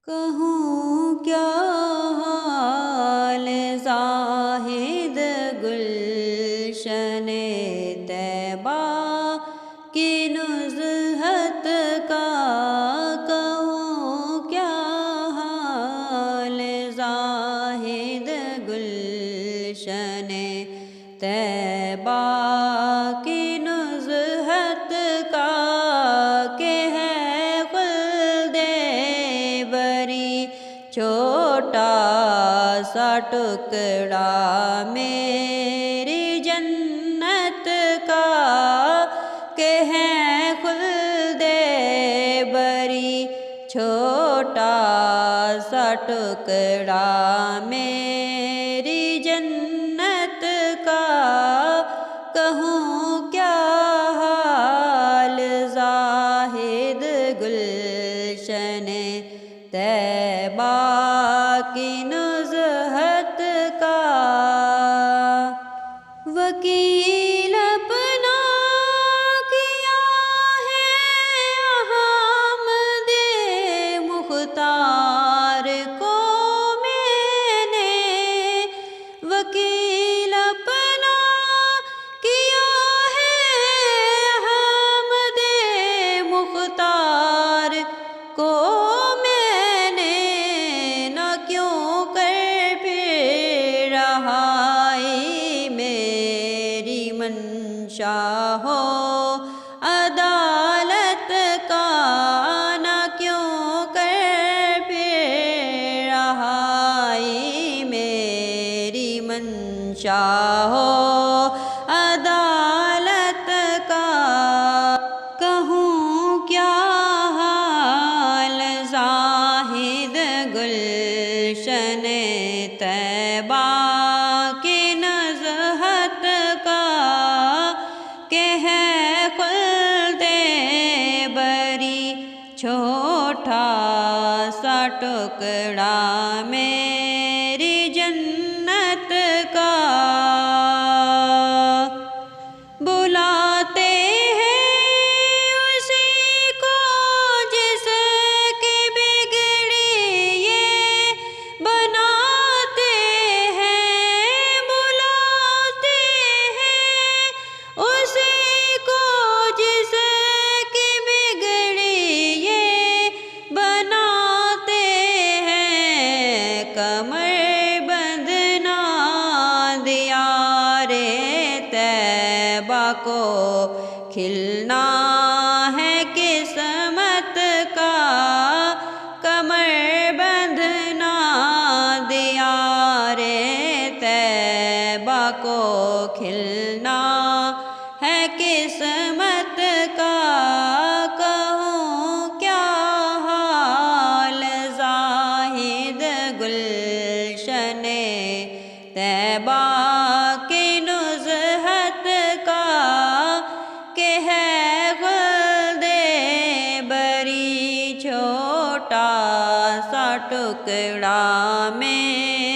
کہوں کیا حال زاہد گلشن طیبہ کی نزہت کا، کہوں کیا حال زاہد گلشن طیبہ کی نزہت کا، کہ ہے خلد بری چھوٹا سا ٹکڑا میری جنت کا، کہ ہے خلد بری چھوٹا سا ٹکڑا میری جنت کا، کہوں کیا حال زاہد گلشن طیبہ کی نزہت کا۔ وکیل اپنا کیا ہے احمد مختار کو میں نے، وکیل اپنا کیا ہے احمد مختار کو میں نے، نہ کیوں کر پھر رہائی میری منشا ہو عدالت کا، نہ کیوں کر پھر رہائی میری منشا ہو عدالت کا، کہوں کیا حال زاہد گلشن طیبہ کی نزہت کا، کہ ہے خلد بری چھوٹا سا ٹکڑا میری جنت کا۔ بلاتے ہیں اسی کو جس کی بگڑی یہ بناتے ہیں، بلاتے ہیں اسی کو جس کی بگڑی یہ بناتے ہیں، کمر بندھنا دیار طیبہ کو کھلنا ہے قسمت کا، کمر بندھنا دیار طیبہ کو کھلنا ہے قسمت کا، کہوں کیا حال زاہد گلشن طیبہ کی نزہت کا، کہ ہے خلد بری چھوٹا سا ٹکڑا میں